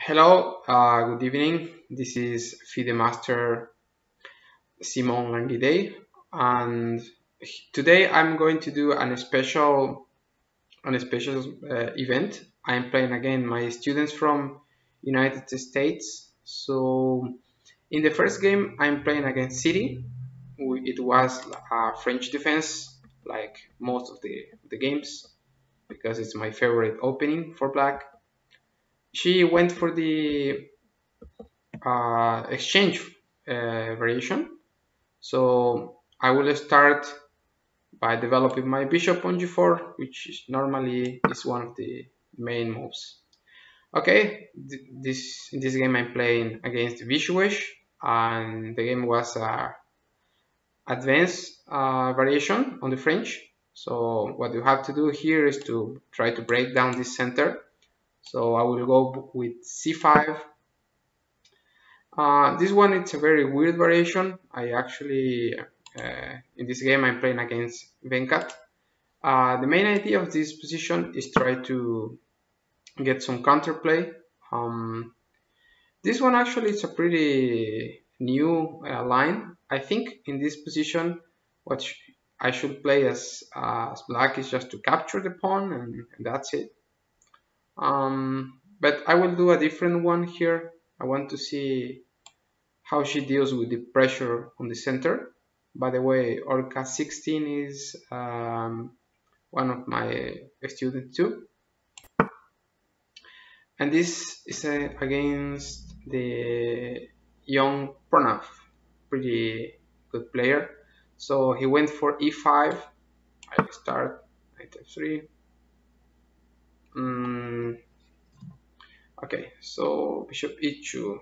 Hello, good evening. This is FIDE Master Simon Languide, and today I'm going to do an special event. I'm playing again my students from United States. So in the first game, I'm playing against City. It was a French defense, like most of the games, because it's my favorite opening for Black. She went for the exchange variation. So I will start by developing my bishop on g4, which normally is one of the main moves. Okay, in this game I'm playing against Vishuesh, and the game was advanced variation on the French. So what you have to do here is to try to break down this center. So I will go with c5. This one, it's a very weird variation. I actually, in this game, I'm playing against Venkat. The main idea of this position is try to get some counterplay. This one actually is a pretty new line. I think in this position, what I should play as black is just to capture the pawn, and that's it. But I will do a different one here. I want to see how she deals with the pressure on the center. By the way, Orca 16 is one of my students too. And this is against the young Pranav, pretty good player. So he went for e5. I start knight f3. Okay, so bishop e2.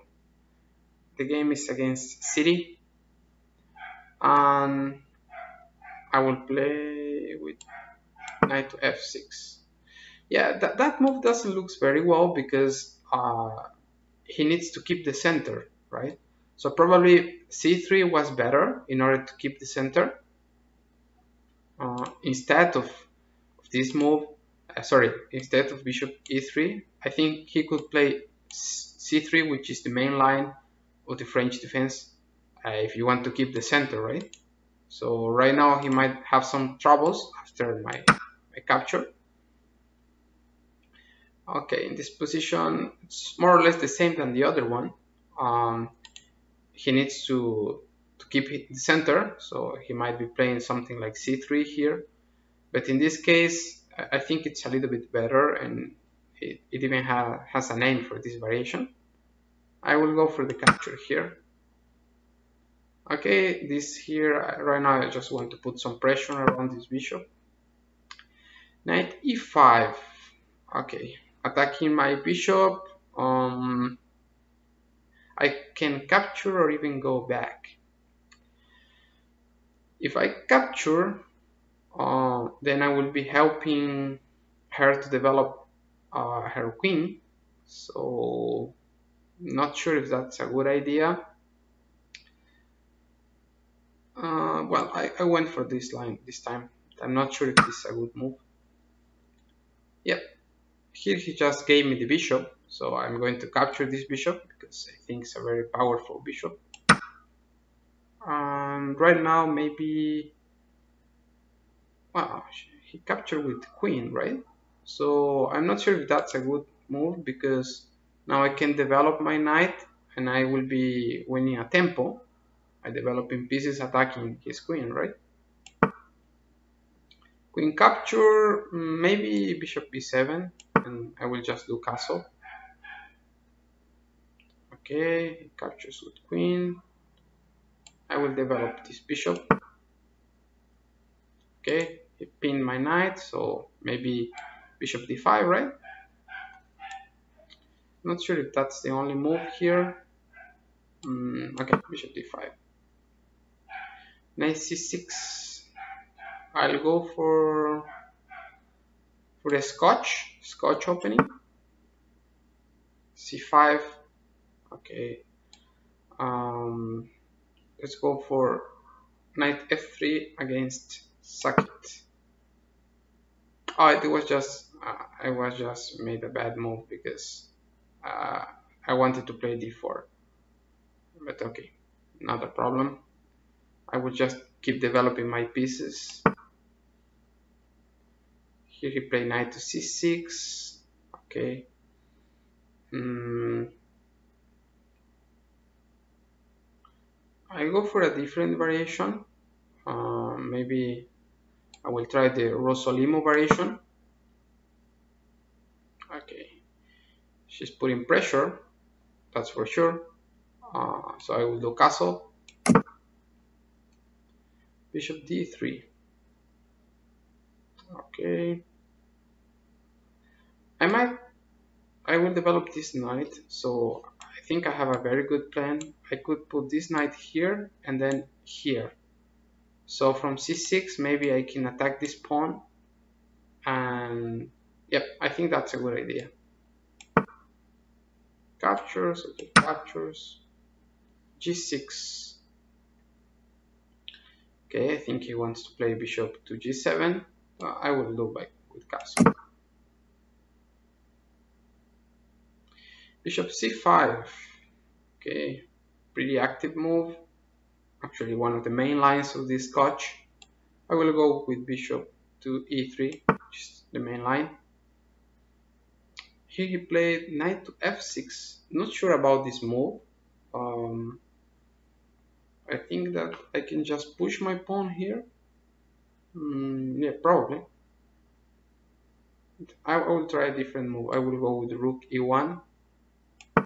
The game is against City, and I will play with knight to f6. Yeah, that move doesn't look very well because he needs to keep the center, right? So probably c3 was better in order to keep the center. Instead of this move, instead of bishop e3, I think he could play c3, which is the main line of the French defense, if you want to keep the center, right? So right now he might have some troubles after my capture. Okay, in this position, it's more or less the same than the other one. He needs to keep the center, so he might be playing something like c3 here. But in this case, I think it's a little bit better, and it even has a name for this variation. I will go for the capture here. Okay, this here, right now I just want to put some pressure around this bishop. Knight e5. Okay, attacking my bishop. I can capture or even go back. If I capture, then I will be helping her to develop her queen. So not sure if that's a good idea. Well, I went for this line this time. I'm not sure if this is a good move. Yep, here he just gave me the bishop, so I'm going to capture this bishop because I think it's a very powerful bishop. Right now, maybe, well, he captured with queen, right? So I'm not sure if that's a good move because now I can develop my knight and I will be winning a tempo. I developing pieces attacking his queen, right? Queen capture, maybe bishop b7, and I will just do castle. Okay, he captures with queen. I will develop this bishop. Okay, he pinned my knight, so maybe bishop d5, right? Not sure if that's the only move here. Okay, bishop d5. Knight c6. I'll go for a scotch opening. c5. Okay. Let's go for knight f3 against Sakit. Oh, it was just I was just made a bad move because I wanted to play d4, but okay, not a problem. I will just keep developing my pieces. Here he played knight to c6. Okay. I go for a different variation. Maybe I will try the Rosolimo variation. Okay. She's putting pressure, that's for sure. So I will do castle. Bishop d3. Okay. I will develop this knight, so I think I have a very good plan. I could put this knight here and then here. So from c6 maybe I can attack this pawn, and yep, I think that's a good idea. Captures, okay, captures. g6. Okay, I think he wants to play bishop to g7. I will do by with castle. Bishop c5. Okay, pretty active move. Actually, one of the main lines of this scotch. I will go with bishop to e3, which is the main line. Here he played knight to f6. Not sure about this move. I think that I can just push my pawn here. Yeah, probably. I will try a different move. I will go with rook e1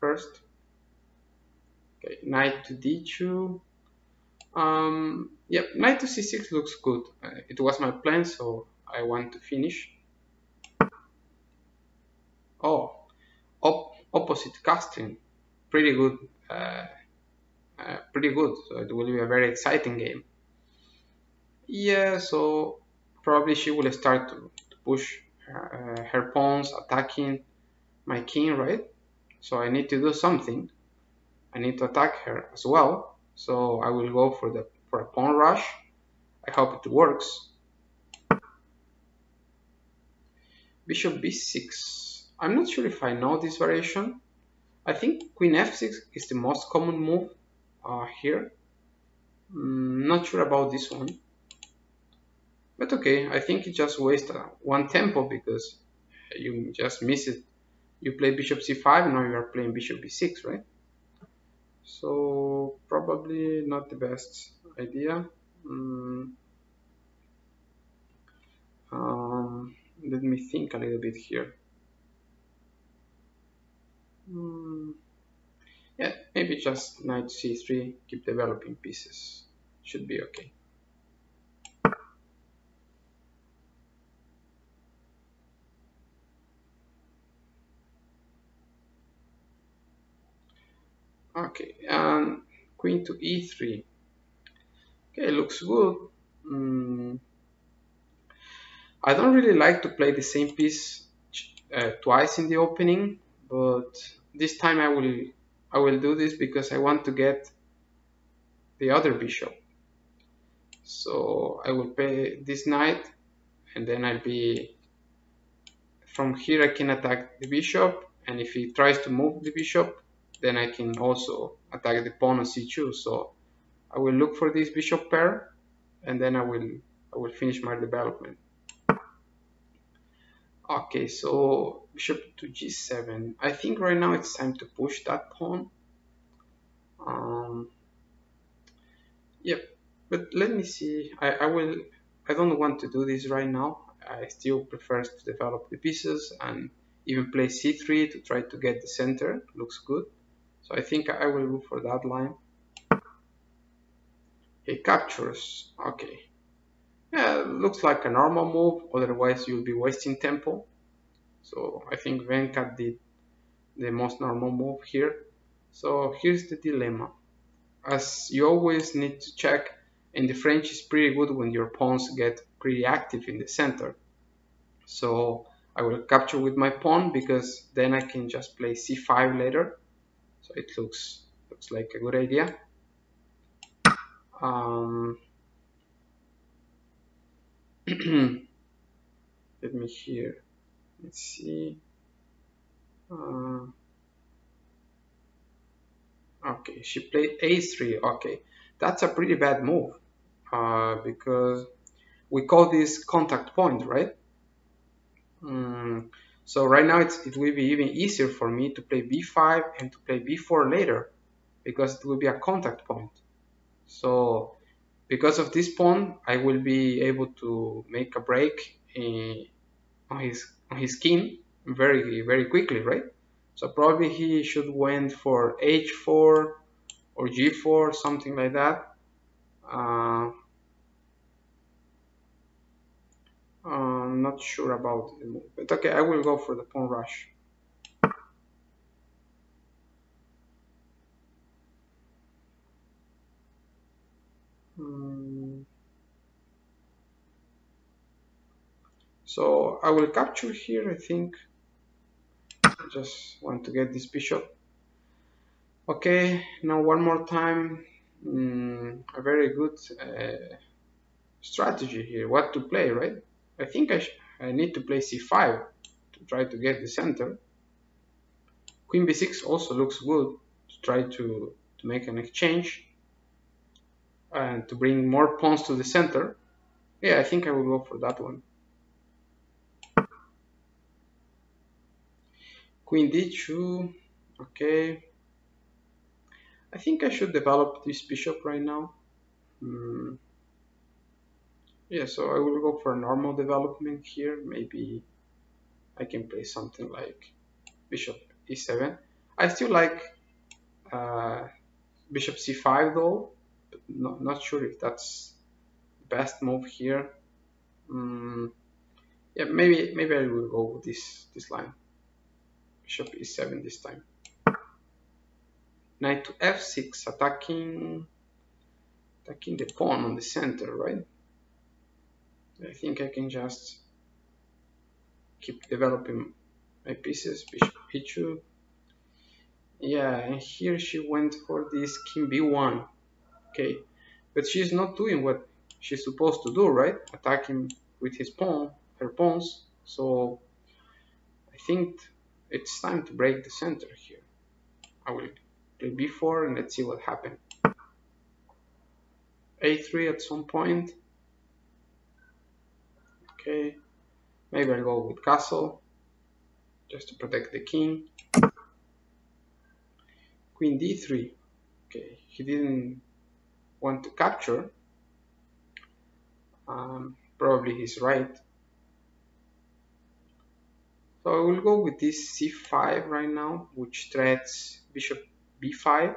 first. Okay, knight to d2. Yep, knight to c6 looks good. It was my plan, so I want to finish. Oh, opposite casting. Pretty good. Pretty good. So it will be a very exciting game. Yeah, so probably she will start to push her pawns, attacking my king, right? So I need to do something. I need to attack her as well. So I will go for a pawn rush. I hope it works. Bishop b6. I'm not sure if I know this variation. I think queen f6 is the most common move here. Not sure about this one. But okay, I think it just wasted one tempo because you just miss it. You play bishop c5, now you are playing bishop b6, right? So probably not the best idea. Let me think a little bit here. Yeah, maybe just knight c3, keep developing pieces. Should be okay. Okay, and queen to e3. Okay, looks good. I don't really like to play the same piece twice in the opening, but this time I will do this because I want to get the other bishop. So I will play this knight, and then I'll be from here. I can attack the bishop, and if he tries to move the bishop, then I can also attack the pawn on c2. So I will look for this bishop pair, and then I will finish my development. Okay, so bishop to g7. I think right now it's time to push that pawn. Yep, but let me see. I don't want to do this right now. I still prefer to develop the pieces and even play c3 to try to get the center. Looks good. So I think I will go for that line. He captures. Okay. Yeah, looks like a normal move. Otherwise, you'll be wasting tempo. So I think Venkat did the most normal move here. So here's the dilemma. As you always need to check, and the French is pretty good when your pawns get pretty active in the center. So I will capture with my pawn because then I can just play c5 later. So it looks like a good idea. Let me hear. Let's see. Okay, she played a3. Okay, that's a pretty bad move because we call this contact point, right? Mm, so right now it will be even easier for me to play b5 and to play b4 later because it will be a contact point. So because of this pawn, I will be able to make a break on his king very quickly, right? So probably he should went for h4 or g4, something like that. Uh, I'm not sure about the move, but okay, I will go for the pawn rush. Mm, so I will capture here, I think. I just want to get this bishop. Okay, now one more time. A very good strategy here. What to play, right? I think I need to play c5 to try to get the center. Queen b6 also looks good to try to make an exchange and to bring more pawns to the center. Yeah, I think I will go for that one. Queen d2. Okay. I think I should develop this bishop right now. Yeah, so I will go for a normal development here. Maybe I can play something like bishop e7. I still like uh, bishop c5 though, but not sure if that's the best move here. Yeah, maybe I will go with this line. Bishop e7 this time. Knight to f6, attacking the pawn on the center, right? I think I can just keep developing my pieces. Bishop e2. Yeah, and here she went for this king b1. Okay, but she's not doing what she's supposed to do, right? Attacking with her pawns. So I think it's time to break the center here. I will play b4 and let's see what happens. a3 at some point. Okay, maybe I'll go with castle just to protect the king. Queen d3. Okay, he didn't want to capture. Probably he's right. So I will go with this c5 right now, which threats bishop b5.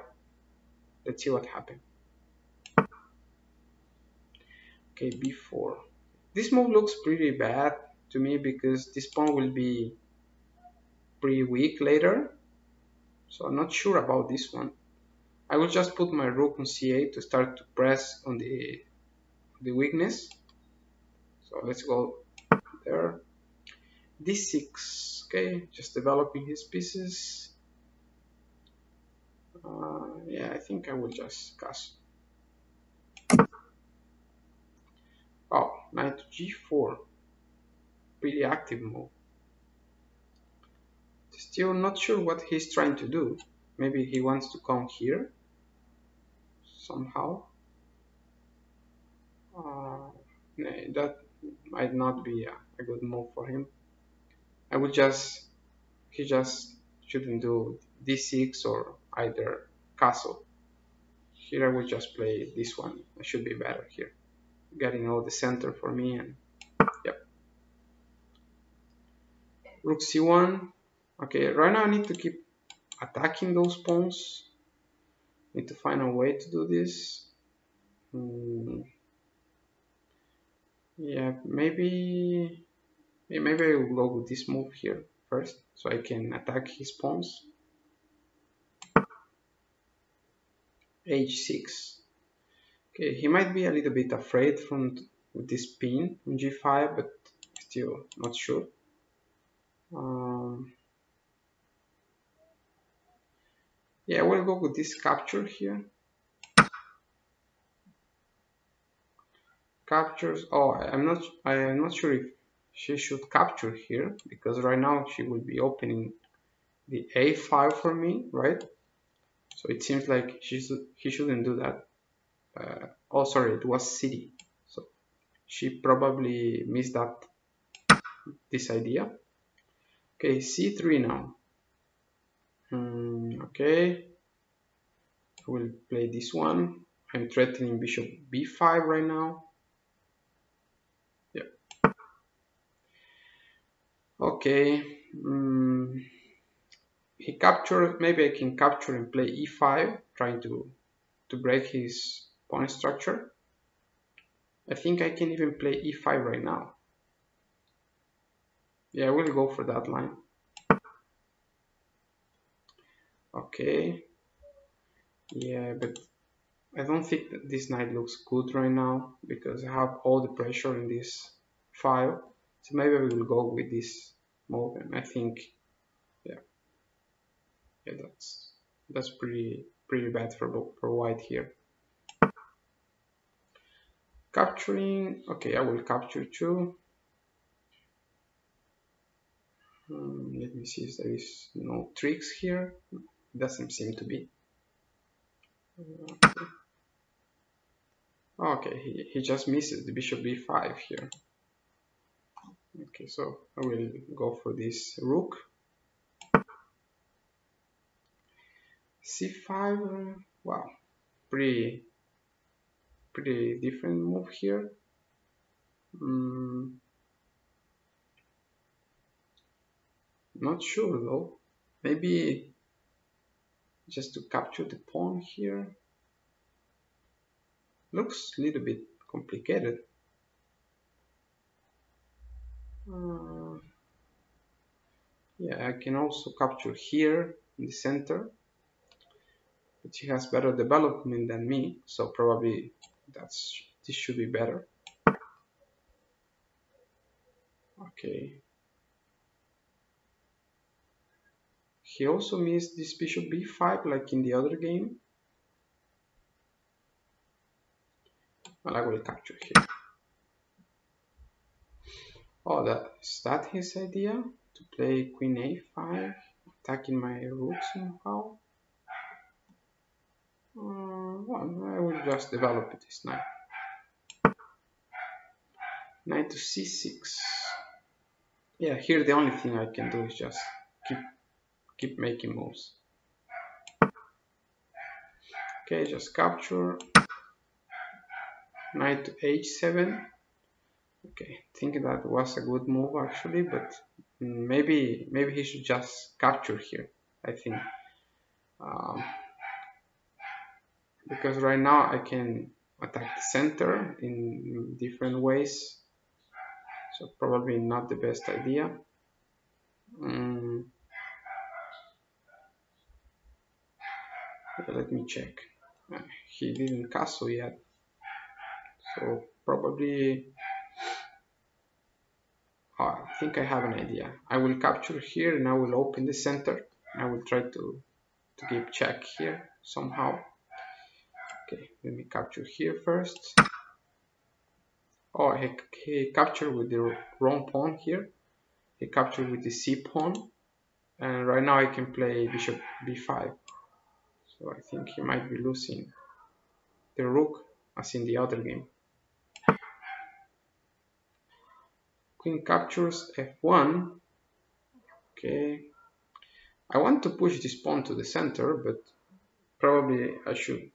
Let's see what happens. Okay, b4. This move looks pretty bad to me because this pawn will be pretty weak later. So I'm not sure about this one. I will just put my rook on c8 to start to press on the weakness. So let's go there. d6. Okay, just developing his pieces. Yeah, I think I will just castle. Oh, knight to g4. Pretty active move. Still not sure what he's trying to do. Maybe he wants to come here somehow. That might not be a good move for him. He just shouldn't do d6 or either castle. Here I will just play this one. It should be better here. Getting all the center for me and yep. Rook c1. Okay, right now I need to keep attacking those pawns. Need to find a way to do this. Yeah, maybe I will go with this move here first, so I can attack his pawns. h6. Okay, he might be a little bit afraid with this pin on g5, but still not sure. Yeah, we'll go with this capture here. Captures. Oh, I am not sure if she should capture here because right now she will be opening the a5 for me, right? So it seems like he shouldn't do that. Oh, sorry, it was city. So she probably missed this idea. Okay, c3 now. Okay, I will play this one. I'm threatening bishop b5 right now. Yeah. Okay. He captured. Maybe I can capture and play e5, trying to break his pawn structure. I think I can even play e5 right now. Yeah, I will go for that line. Okay. Yeah, but I don't think that this knight looks good right now because I have all the pressure in this file. So maybe we will go with this move, and I think, yeah, that's pretty bad for white here. Capturing. Okay, I will capture too. Let me see if there is no tricks here. Doesn't seem to be. Okay, he just misses the bishop b5 here. Okay, so I will go for this rook. c5. Wow, pretty different move here. Not sure though. Maybe just to capture the pawn here. Looks a little bit complicated. Yeah, I can also capture here in the center, but he has better development than me, so probably this should be better. Okay. He also missed this bishop b5 like in the other game. Well, I will capture here. Oh, is that his idea? To play queen a5, attacking my rook somehow? Well, I will just develop this knight. Knight to c6. Yeah, here the only thing I can do is just keep making moves. Okay, just capture. Knight to h7. Okay, I think that was a good move actually, but maybe he should just capture here. I think because right now I can attack the center in different ways, so probably not the best idea. Let me check. He didn't castle yet, so probably. Oh, I think I have an idea. I will capture here and I will open the center. I will try to give check here somehow. Okay, let me capture here first. Oh, he captured with the wrong pawn here. He captured with the c pawn. And right now I can play bishop b5. So I think he might be losing the rook as in the other game. Queen captures f1. Okay. I want to push this pawn to the center, but probably I should.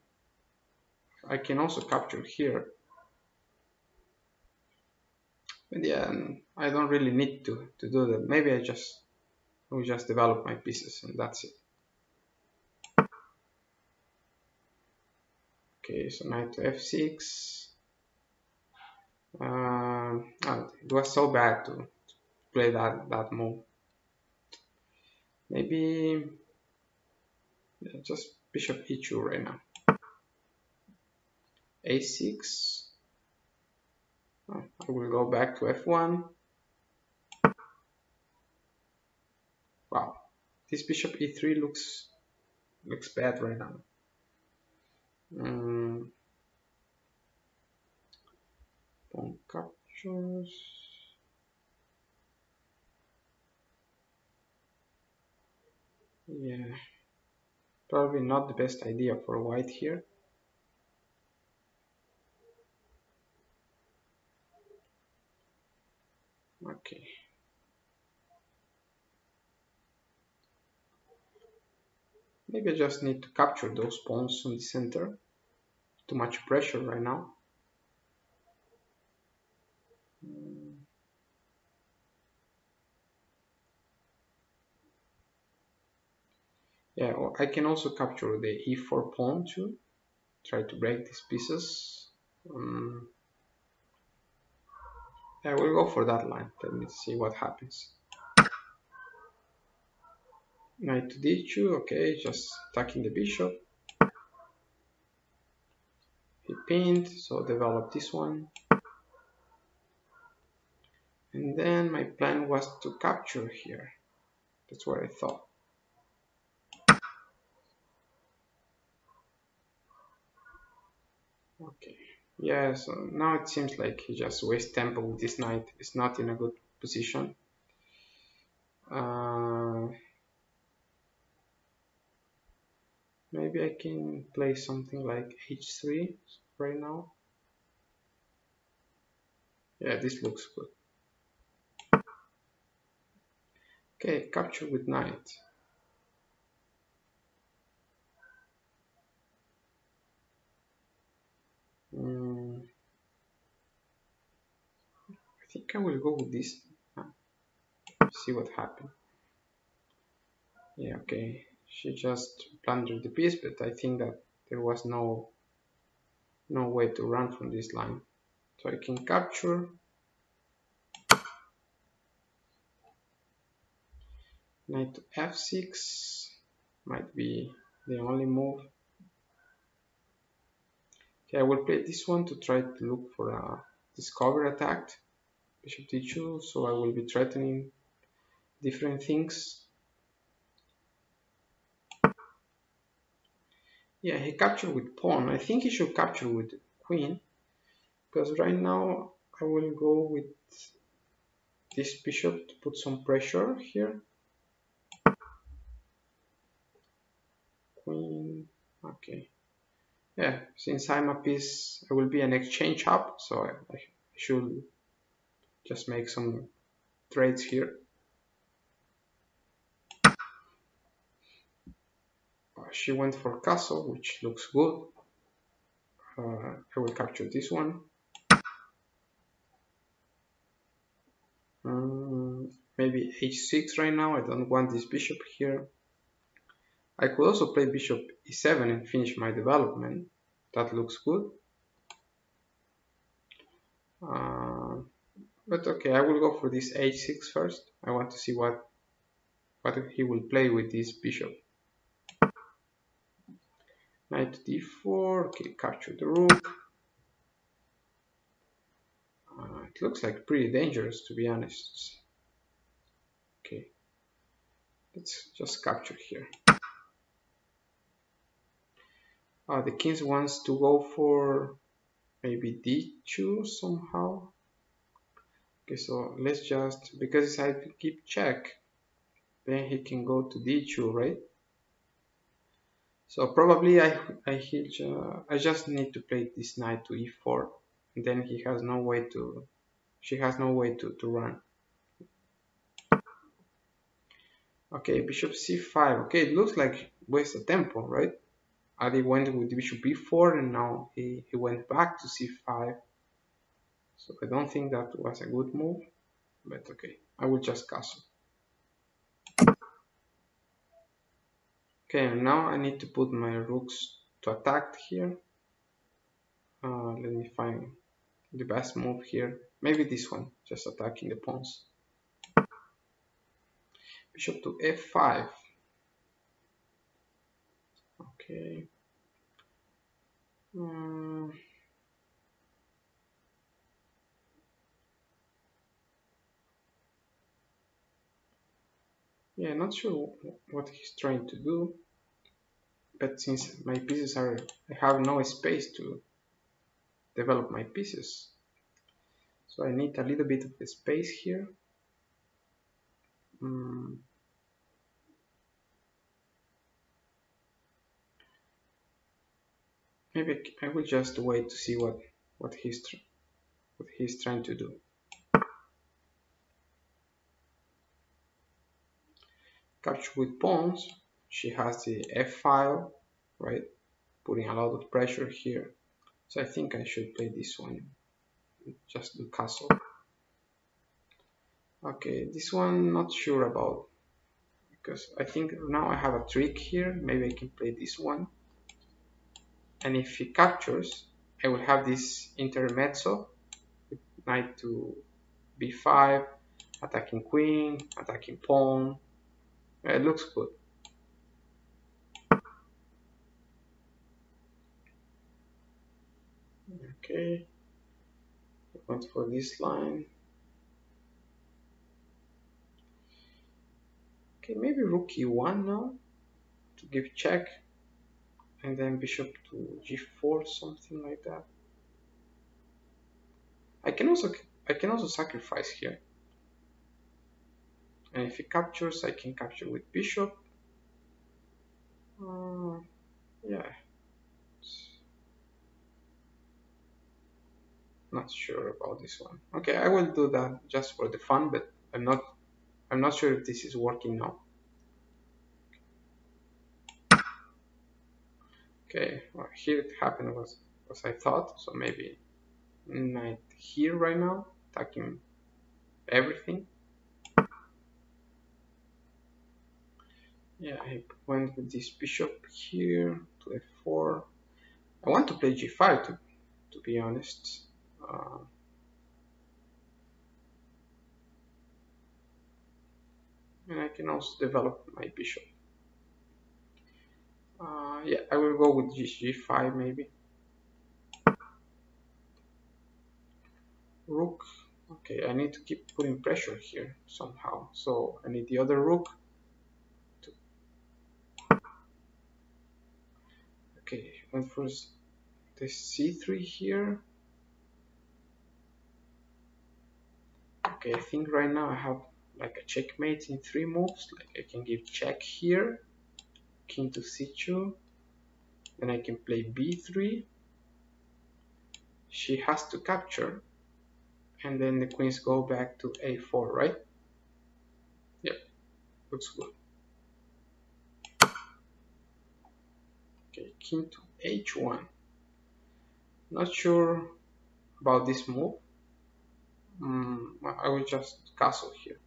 I can also capture here. But yeah, I don't really need to do that. Maybe I will just develop my pieces and that's it. Okay, so knight to f6. It was so bad to play that move. Maybe just bishop e2 right now. a6. I will go back to f1. Wow, this bishop e3 looks bad right now. Pawn captures. Yeah. Probably not the best idea for white here. Okay. Maybe I just need to capture those pawns on the center. Too much pressure right now. Yeah, I can also capture the e4 pawn too. Try to break these pieces. Yeah, we'll go for that line. Let me see what happens. Knight to d2, okay, just attacking the bishop. He pinned, so develop this one. And then my plan was to capture here. That's what I thought. Okay. Yeah, so now it seems like he just wastes tempo with this knight. It's not in a good position. Maybe I can play something like h3 right now. Yeah, this looks good. Okay, capture with knight. I think I will go with this. See what happens. Yeah, okay. She just plundered the piece, but I think that there was no way to run from this line. So I can capture. Knight to f6 might be the only move. Okay, I will play this one to try to look for a discover attack. Bishop d2, so I will be threatening different things. Yeah, he captured with pawn. I think he should capture with queen, because right now I will go with this bishop to put some pressure here. Queen, okay. Yeah, since I'm a piece, I will be an exchange up, so I should just make some trades here. She went for castle, which looks good. I will capture this one. Maybe h6 right now. I don't want this bishop here. I could also play bishop e7 and finish my development. That looks good. But okay, I will go for this h6 first. I want to see what he will play with this bishop. Knight d4, okay, capture the rook. It looks like pretty dangerous, to be honest. Okay, let's just capture here. The king wants to go for maybe d2 somehow. Okay, so let's just, because I keep check, then he can go to d2, right? So probably I just need to play this knight to e4, and then he has no way to, she has no way to run. Okay, bishop c5. Okay, it looks like waste of tempo, right? Adi went with bishop b4 and now he went back to c5. So I don't think that was a good move, but okay, I will just castle. Okay, now I need to put my rooks to attack here. Let me find the best move here. Maybe this one, just attacking the pawns. Bishop to f5. Okay. Yeah, not sure what he's trying to do, but since my pieces are, I have no space to develop my pieces, so I need a little bit of the space here. Maybe I will just wait to see what he's trying to do. Capture with pawns. She has the F file, right? Putting a lot of pressure here. So I think I should play this one. Just do castle. Okay, this one not sure about, because I think now I have a trick here. Maybe I can play this one. And if he captures, I will have this intermezzo with knight to b5, attacking queen, attacking pawn. It looks good. Okay, I went for this line. Okay, maybe rook e1 now to give check, and then bishop to g4, something like that. I can also sacrifice here, and if he captures, I can capture with bishop. Yeah, not sure about this one. Okay, I will do that just for the fun, but I'm not sure if this is working now. Okay, well, here it happened was I thought, so maybe knight here right now, attacking everything. Yeah, I went with this bishop here to f4. I want to play g5 to be honest. And I can also develop my bishop. Yeah, I will go with g5 maybe. Rook. Okay, I need to keep putting pressure here somehow. So I need the other rook. Okay, went for the c3 here. Okay, I think right now I have like a checkmate in 3 moves. Like I can give check here, king to c2, then I can play b3. She has to capture, and then the queens go back to a4, right? Yep, looks good. Okay, king to h1. Not sure about this move. I will just castle here.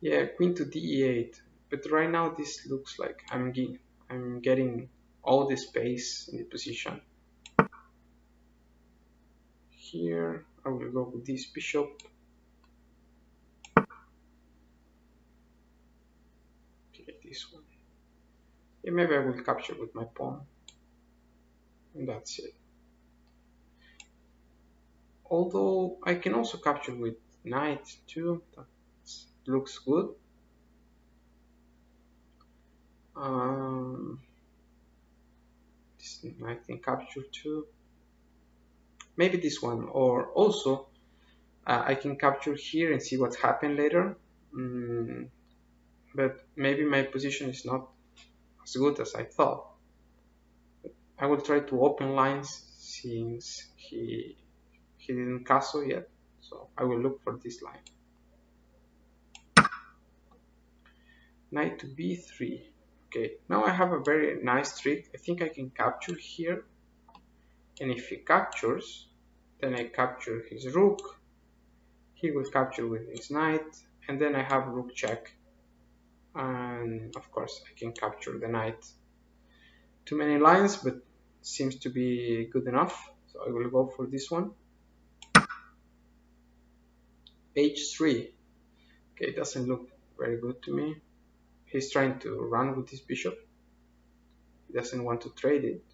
Yeah, queen to d8. But right now this looks like I'm getting all the space in the position. Here I will go with this bishop. Okay, this one. Yeah, maybe I will capture with my pawn. And that's it. Although I can also capture with knight too. That looks good. This knight can capture too. Maybe this one, or also I can capture here and see what happened later. But maybe my position is not as good as I thought. I will try to open lines since he didn't castle yet, so I will look for this line. Knight to b3. Okay, now I have a very nice trick. I think I can capture here, and if he captures, then I capture his rook. He will capture with his knight, and then I have rook check, and of course I can capture the knight. Too many lines, but seems to be good enough, so I will go for this one. h3. Okay, it doesn't look very good to me. He's trying to run with his bishop. He doesn't want to trade it.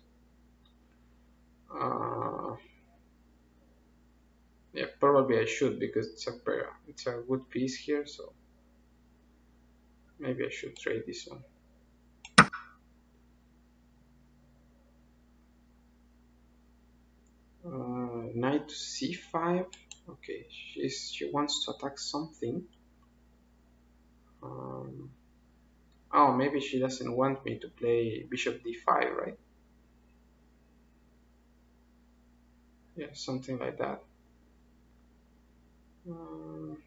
Yeah, probably I should, because it's a good piece here, so maybe I should trade this one. Knight to c5. Okay, she wants to attack something. Oh, maybe she doesn't want me to play bishop d5, right? Yeah, something like that. Um,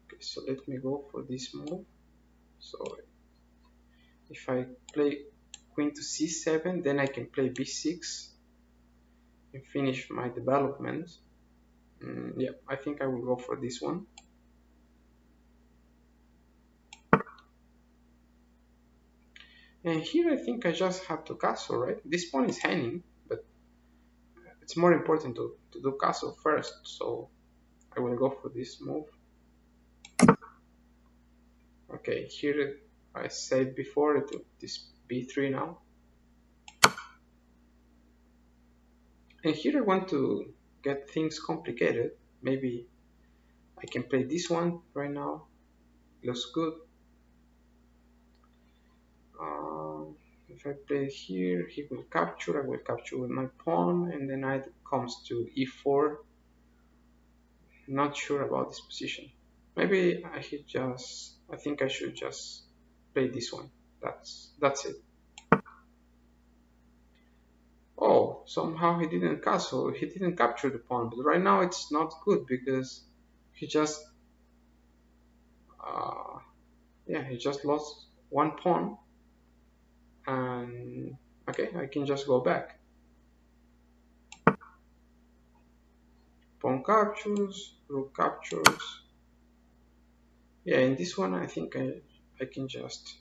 okay, so let me go for this move. So if I play queen to c7, then I can play b6 and finish my development. Yeah, I think I will go for this one. And here I think I just have to castle, right? This pawn is hanging, but it's more important to do castle first, so I will go for this move. Okay, here I said before this b3 now. And here I want to get things complicated. Maybe I can play this one right now. Looks good. If I play here, he will capture. I will capture with my pawn, and then knight comes to e4. Not sure about this position. Maybe I should just. I think I should just play this one. That's it. Oh, somehow he didn't castle. He didn't capture the pawn. But right now it's not good because he just. Uh, yeah, he just lost one pawn. And okay, I can just go back. Pawn captures, rook captures. Yeah, in this one I think I can just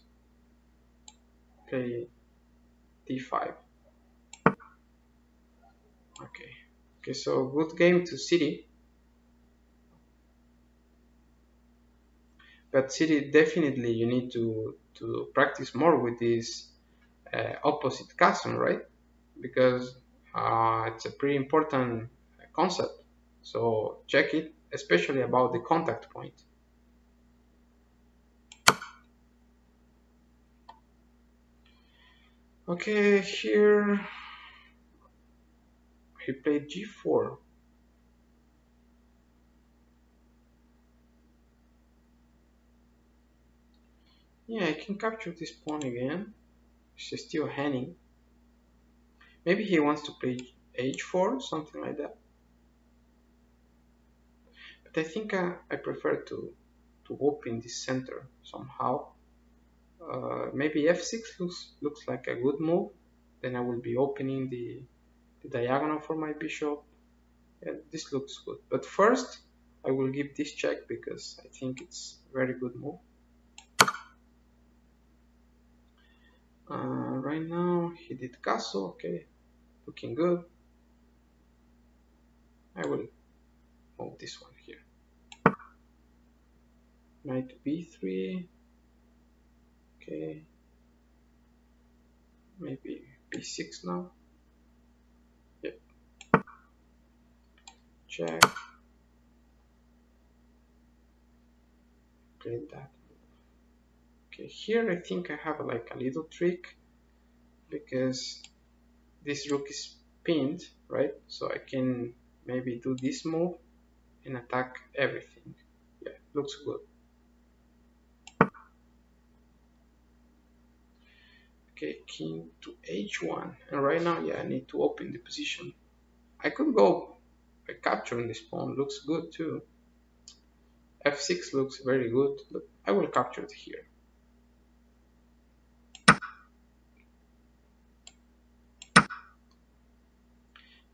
play d5. Okay. Okay, so good game to city. But city definitely you need to practice more with this opposite castle, right? Because it's a pretty important concept. So check it, especially about the contact point. Okay, here he played g4. Yeah, I can capture this pawn again. She's still hanging. Maybe he wants to play h4, something like that. But I think I prefer to open this center somehow. Maybe f6 looks like a good move. Then I will be opening the diagonal for my bishop. Yeah, this looks good. But first, I will give this check because I think it's a very good move. Right now, he did castle. Okay, looking good. I will move this one here. Knight to b3. Okay, maybe b6 now. Yep. Check. Play that. Okay, here I think I have like a little trick because this rook is pinned, right? So I can maybe do this move and attack everything. Yeah, looks good. Okay, king to h1. And right now, yeah, I need to open the position. I could go by capturing this pawn. Looks good too. f6 looks very good, but I will capture it here.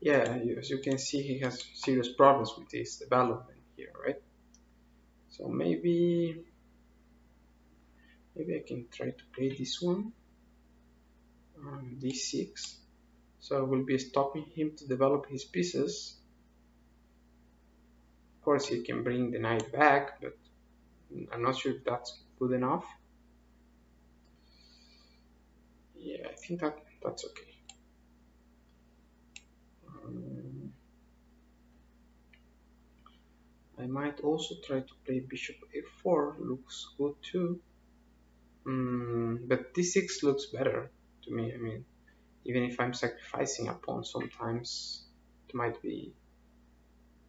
Yeah, as you can see, he has serious problems with this development here, right? So maybe I can try to play this one, d6. So I will be stopping him to develop his pieces. Of course, he can bring the knight back, but I'm not sure if that's good enough. Yeah, I think that's okay. I might also try to play bishop a4. Looks good too. But d6 looks better to me. I mean, even if I'm sacrificing a pawn, sometimes it might be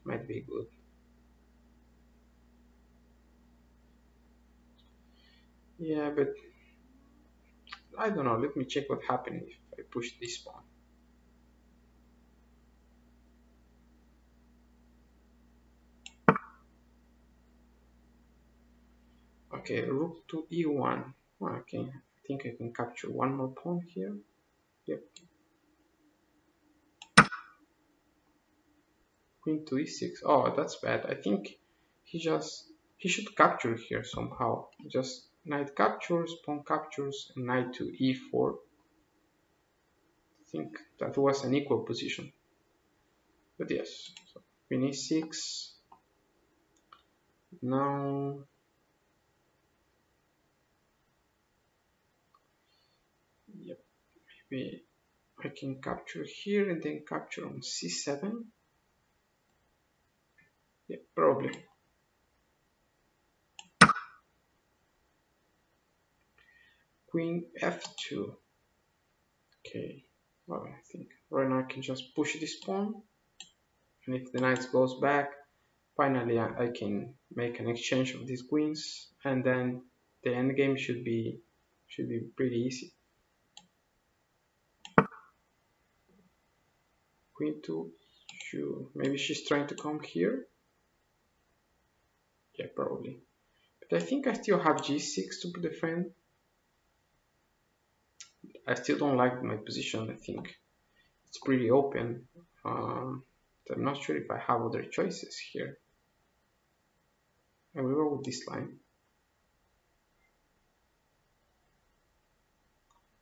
good. Yeah, but I don't know. Let me check what happened if I push this pawn. Okay, rook to e1. Okay, I think I can capture one more pawn here. Yep. Queen to e6. Oh, that's bad. I think he should capture here somehow. Just knight captures, pawn captures, and knight to e4. I think that was an equal position. But yes, so queen e6. Now, yep, maybe I can capture here and then capture on c7. Yeah, probably. Queen f2. Okay, well, I think right now I can just push this pawn, and if the knight goes back, finally I can make an exchange of these queens, and then the endgame should be pretty easy. Queen to e2. Maybe she's trying to come here. Yeah, probably. But I think I still have g6 to defend. I still don't like my position. I think it's pretty open. I'm not sure if I have other choices here. I will go with this line.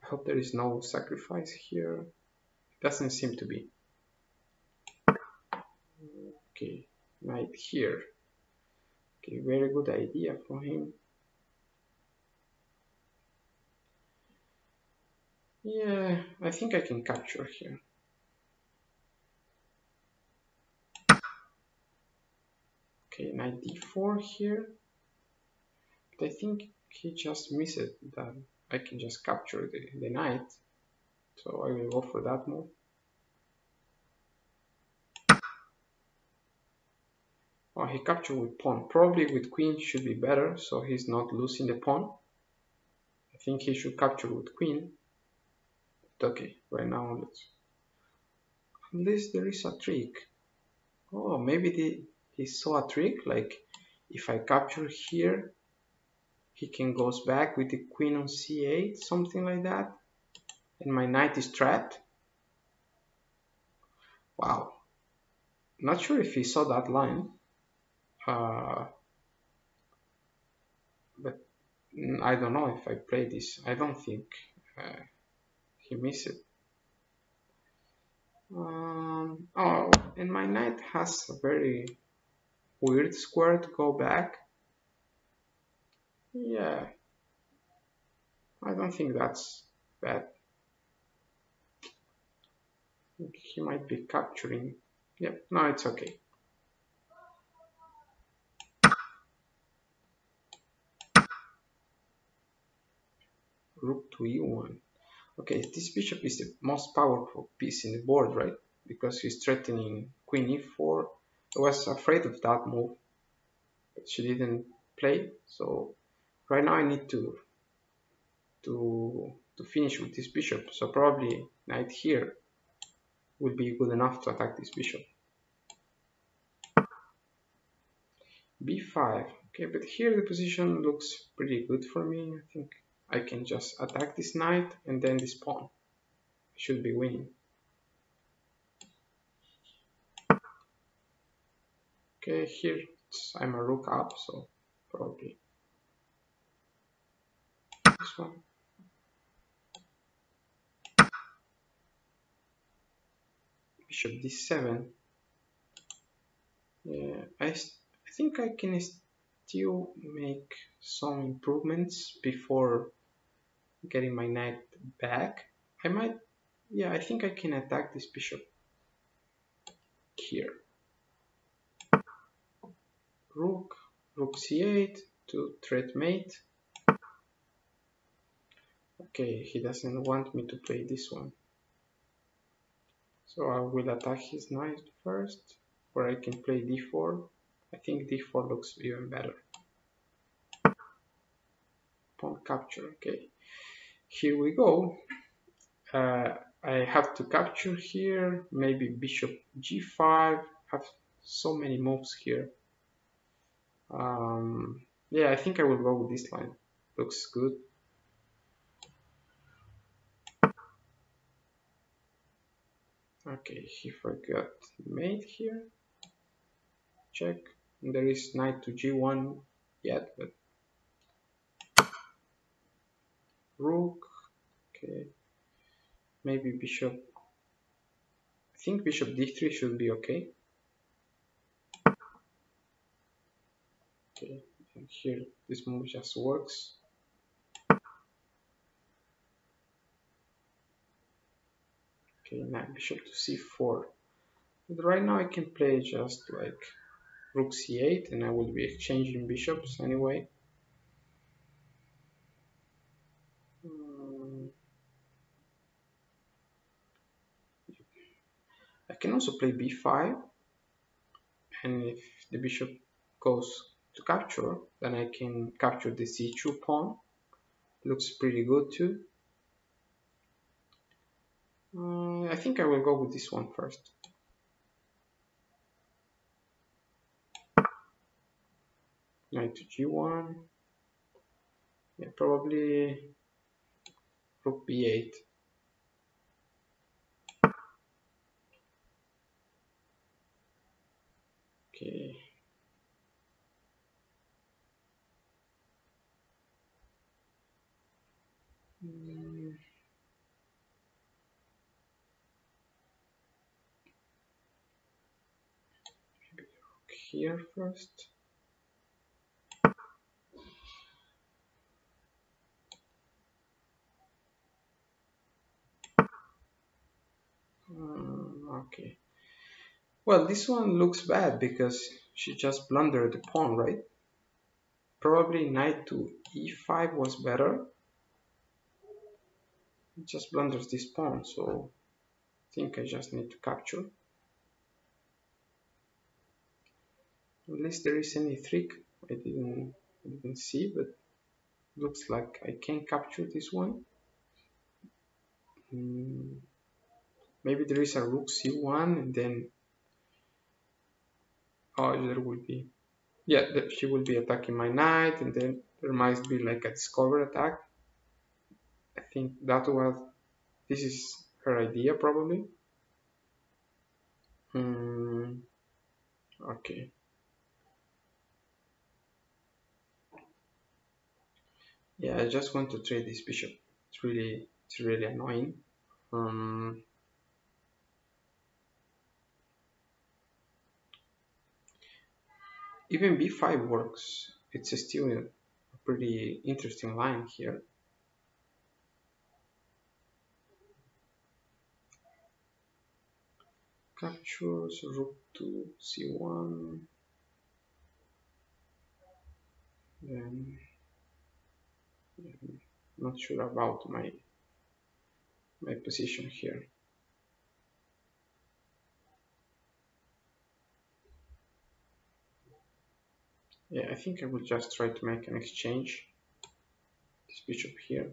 I hope there is no sacrifice here. It doesn't seem to be. Okay, knight here. Okay, very good idea from him. Yeah, I think I can capture here. Okay, knight d4 here. But I think he just missed it, that I can just capture the knight. So I will go for that move. Oh, he captured with pawn. Probably with queen should be better, so he's not losing the pawn. I think he should capture with queen. But okay, right now let's... Unless there is a trick. Oh, maybe he saw a trick, like if I capture here, he can goes back with the queen on c8, something like that, and my knight is trapped. Wow, not sure if he saw that line, but I don't know if I play this. I don't think he missed it. Oh, and my knight has a very weird square to go back. Yeah, I don't think that's bad. He might be capturing. Yep, no, it's okay. Rook to e1. Okay, this bishop is the most powerful piece in the board, right? Because he's threatening queen e4. I was afraid of that move, but she didn't play. So right now I need to finish with this bishop. So probably knight here will be good enough to attack this bishop. b5. Okay, but here the position looks pretty good for me. I think I can just attack this knight and then this pawn. I should be winning. Okay, here I'm a rook up, so probably this one. Bishop d7. Yeah, I think I can still make some improvements before getting my knight back. I might, yeah, I think I can attack this bishop here. Rook, rook c8 to threat mate. Okay, he doesn't want me to play this one. So I will attack his knight first, or I can play d4. I think d4 looks even better. pawn capture. Okay, here we go. I have to capture here, maybe bishop g5. Have so many moves here. Yeah, I think I will go with this line. Looks good. Okay, he forgot mate here. Check. And there is knight to g1 yet, but rook. Okay, maybe bishop. I think bishop d3 should be okay. Okay, and here this move just works. Okay, now bishop to c4. But right now I can play just like rook c8, and I will be exchanging bishops anyway. I can also play b5, and if the bishop goes to capture, then I can capture the c2 pawn. Looks pretty good too. I think I will go with this one first. Knight to g1. Yeah, probably rook b8. Okay. Maybe rook here first. Okay. Well, this one looks bad because she just blundered the pawn, right? Probably knight to e5 was better. It just blunders this pawn, so I think I just need to capture. Unless there is any trick I didn't see, but looks like I can capture this one. Maybe there is a rook c1 and then there will be, yeah, she will be attacking my knight, and then there might be like a discover attack. I think this is her idea probably. Okay. Yeah, I just want to trade this bishop. It's really annoying. Even b5 works. It's still a pretty interesting line here. Captures rook to c1. Then I'm not sure about my position here. Yeah, I think I will just try to make an exchange. This bishop here.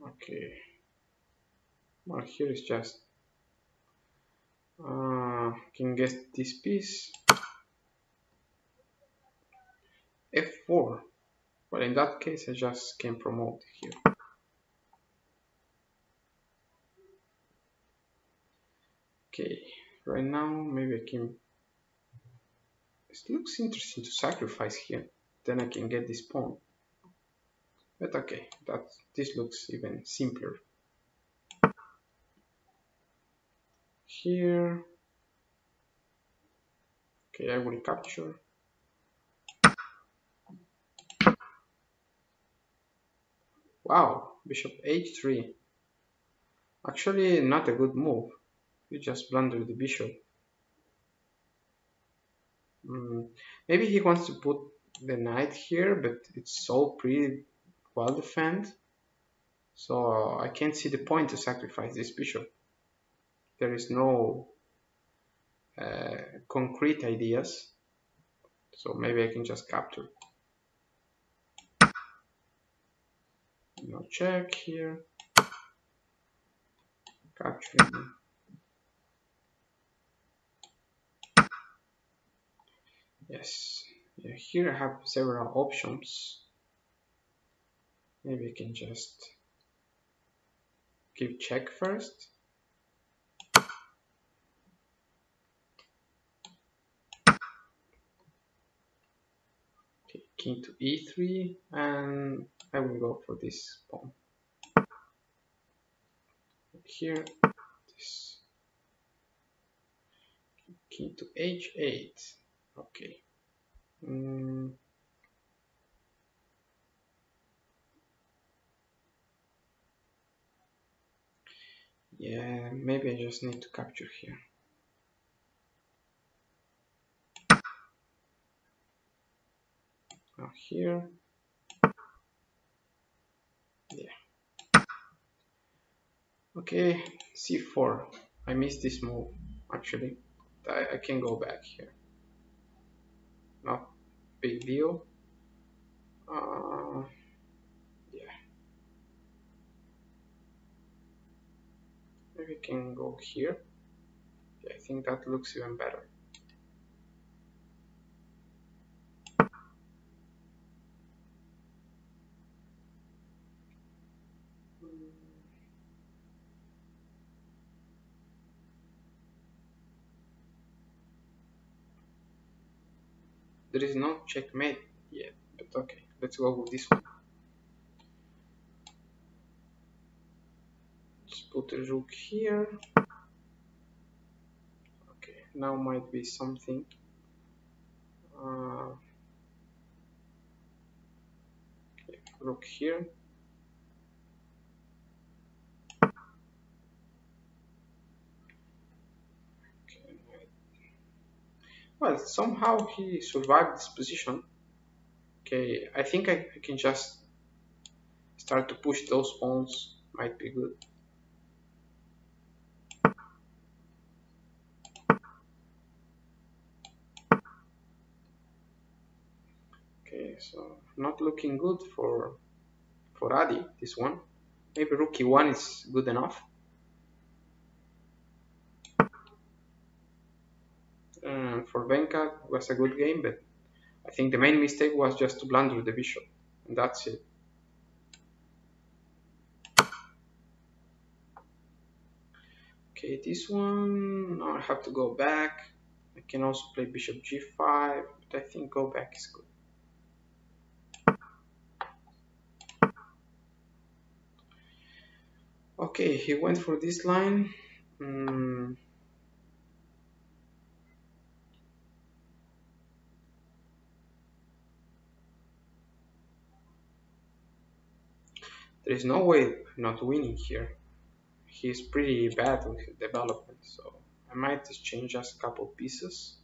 Okay. Well, here is just can get this piece. f4. Well, in that case, I just can promote here. Okay, right now maybe I can. It looks interesting to sacrifice here. Then I can get this pawn. But okay, this looks even simpler. Here. Okay, I will capture. Wow, bishop h3. Actually, not a good move. You just blunder the bishop. Maybe he wants to put the knight here, but it's all pretty well defended. So I can't see the point to sacrifice this bishop. There is no concrete ideas. So maybe I can just capture. No check here. Capturing. Yes. Yeah, here I have several options. Maybe I can just give check first. Okay, king to e3, and I will go for this pawn. Here, this king to h8. Okay. Yeah, maybe I just need to capture here. Now here. Yeah. Okay, c4. I missed this move, actually. I can go back here. Not big deal. Yeah. Maybe we can go here. Yeah, I think that looks even better. There is no checkmate yet, but okay, let's go with this one. Let's put a rook here. Okay, now might be something. Okay, rook here. Okay, well, somehow he survived this position. Okay, I think I can just start to push those pawns. Might be good. Okay, so not looking good for Adi, this one. Maybe rook e1 is good enough. For Venkat, it was a good game, but I think the main mistake was just to blunder the bishop, and that's it. Okay, this one, now I have to go back. I can also play bishop g5, but I think go back is good. Okay, he went for this line. There is no way I'm not winning here. He's pretty bad with his development, so I might exchange just a couple pieces.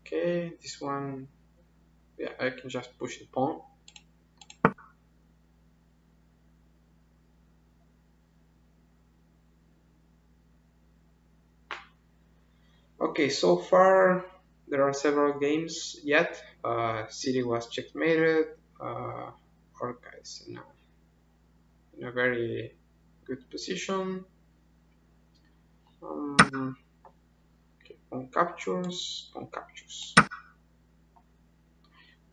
Okay, this one, yeah, I can just push the pawn. Okay, so far there are several games yet. City was checkmated. Orca is in a very good position. Okay, pawn captures, pawn captures.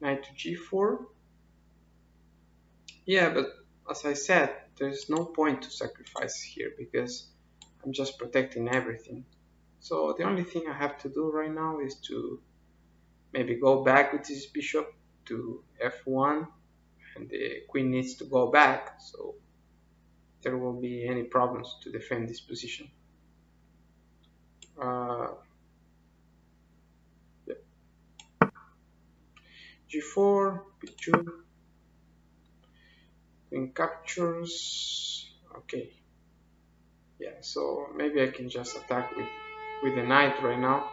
Knight to g4. Yeah, but as I said, there's no point to sacrifice here because I'm just protecting everything. So the only thing I have to do right now is to maybe go back with this bishop to f1, and the queen needs to go back, so there won't be any problems to defend this position. Yeah. g4, b2, queen captures. Okay. Yeah, so maybe I can just attack with the knight right now.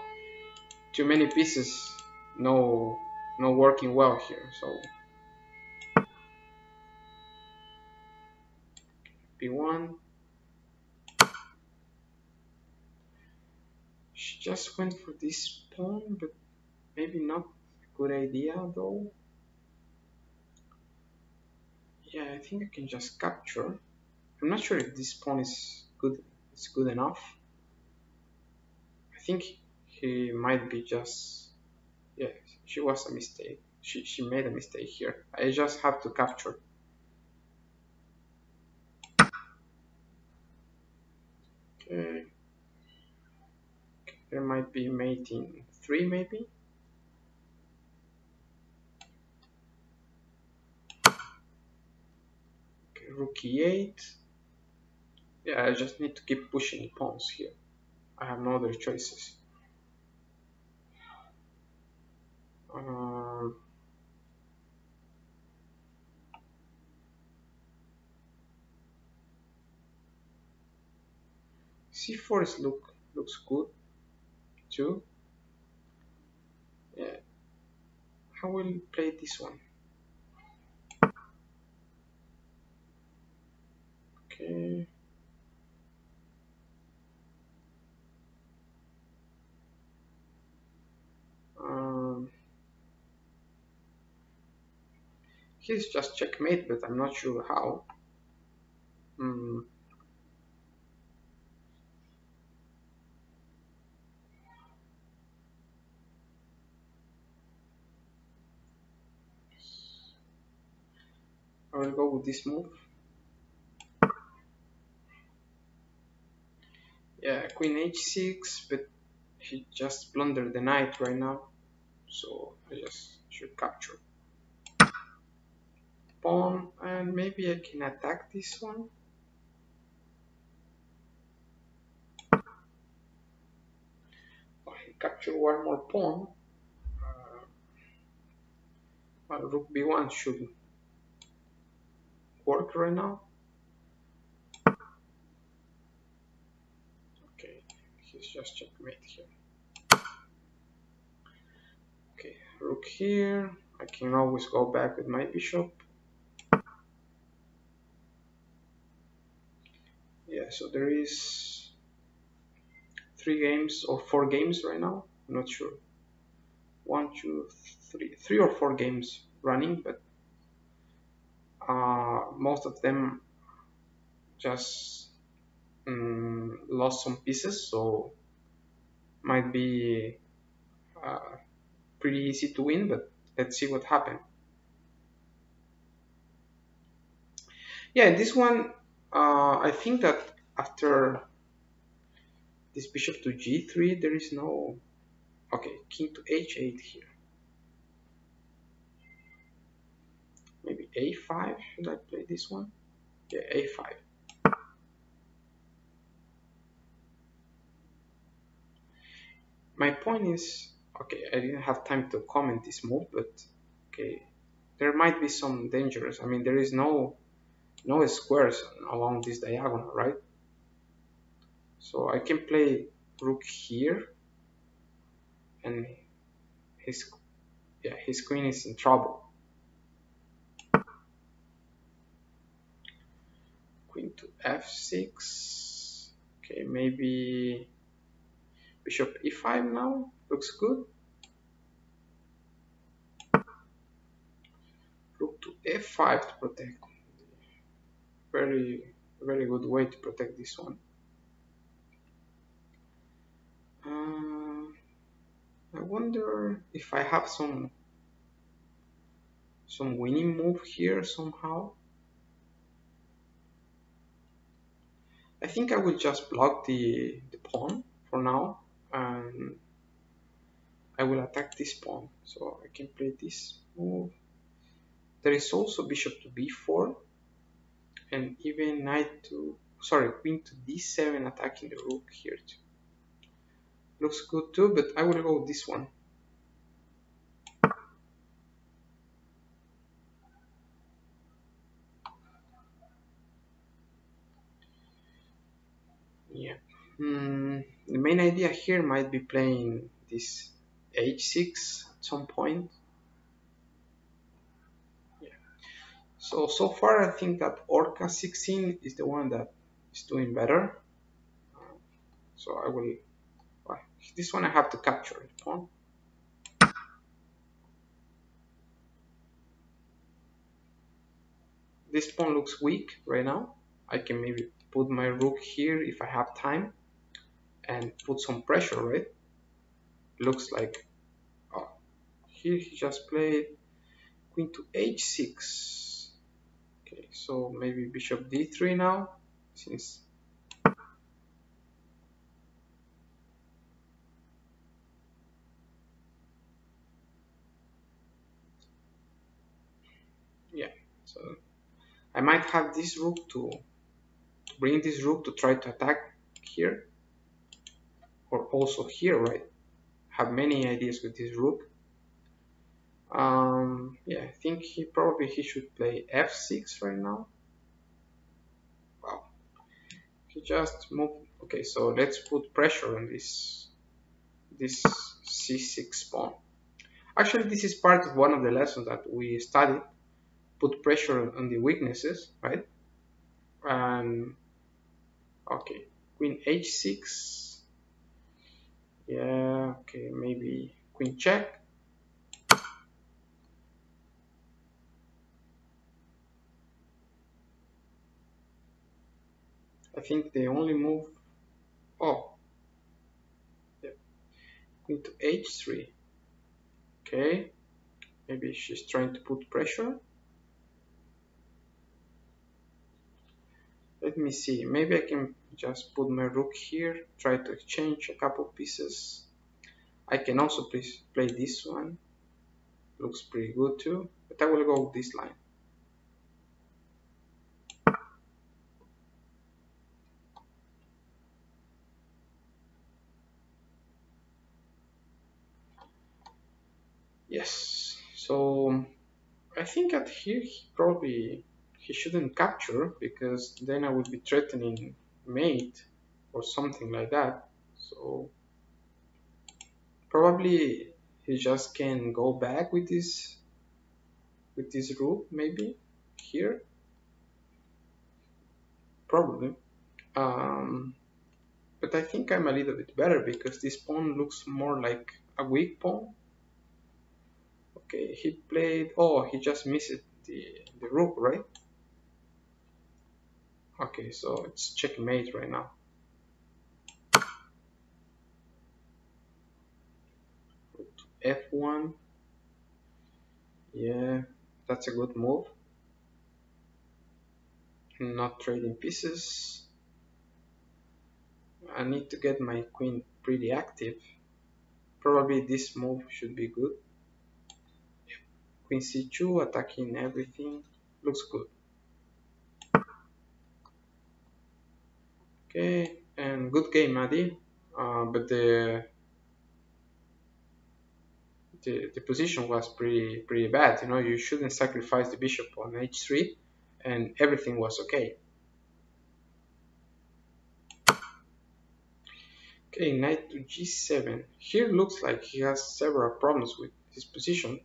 Too many pieces, no working well here. So b1, just went for this pawn, but maybe not a good idea though. Yeah, I think I can just capture. I'm not sure if this pawn is good. It's good enough. I think he might be just. Yeah, she was a mistake. She made a mistake here. I just have to capture. Okay. There might be mating 3 maybe. Okay, rook e8. Yeah, I just need to keep pushing pawns here. I have no other choices. Um, c4 is looks good too. Yeah, I will play this one. Okay. Um, he's just checkmate, but I'm not sure how. Mm, I will go with this move. Yeah, queen h6, but he just blundered the knight right now, so I just should capture pawn, and maybe I can attack this one. I capture one more pawn. Rook b1 should work right now. Okay, he's just checkmate here. Okay, rook here. I can always go back with my bishop. Yeah, so there is 3 games or 4 games right now. I'm not sure. 3 or 4 games running, but most of them just lost some pieces, so might be uh, pretty easy to win. But let's see what happens. Yeah, this one, I think that after this bishop to g3, there is no. Okay, king to h8 here. Maybe a5. Should I play this one? Yeah, a5. My point is, okay, I didn't have time to comment this move, but okay, there might be some dangers. I mean, there is no squares along this diagonal, right? So I can play rook here, and his his queen is in trouble. Queen to f6. Okay, maybe bishop e5 now. Looks good. Rook to f5 to protect. Very, very good way to protect this one. I wonder if I have some winning move here somehow. I think I will just block the pawn for now, and I will attack this pawn. So I can play this move. There is also bishop to b4, and even queen to d7 attacking the rook here too. Looks good too, but I will go with this one. Yeah. The main idea here might be playing this h6 at some point. Yeah. So far I think that Orca 16 is the one that is doing better. So I will This one I have to capture the pawn. This pawn looks weak right now. I can maybe put my rook here if I have time and put some pressure, right? Looks like, oh, here he just played queen to h6. Okay, so maybe bishop d3 now, since yeah. So I might have this rook to bring this rook to try to attack here, or also here, right? Have many ideas with this rook. Yeah, I think he should play f6 right now. Wow, he just moved. Okay, so let's put pressure on this c6 pawn. Actually, this is part of one of the lessons that we studied. Put pressure on the weaknesses, right? And okay, queen h6. Yeah, okay, maybe queen check. I think the only move. Oh, yeah, queen to h3. Okay, maybe she's trying to put pressure. Let me see. Maybe I can just put my rook here, try to exchange a couple pieces. I can also play this one. Looks pretty good too. But I will go with this line. Yes. So I think at here he shouldn't capture, because then I would be threatening mate or something like that. So probably he just can go back with this rook, maybe here, probably. But I think I'm a little bit better because this pawn looks more like a weak pawn. Okay, he played. Oh, he just missed the rook, right? Okay, so it's checkmate right now. F1. Yeah, that's a good move. Not trading pieces. I need to get my queen pretty active. Probably this move should be good. Queen c2, attacking everything. Looks good. Okay, and good game, Maddie. But the position was pretty bad. You know, you shouldn't sacrifice the bishop on h3, and everything was okay. Okay, knight to g7. Here looks like he has several problems with his position.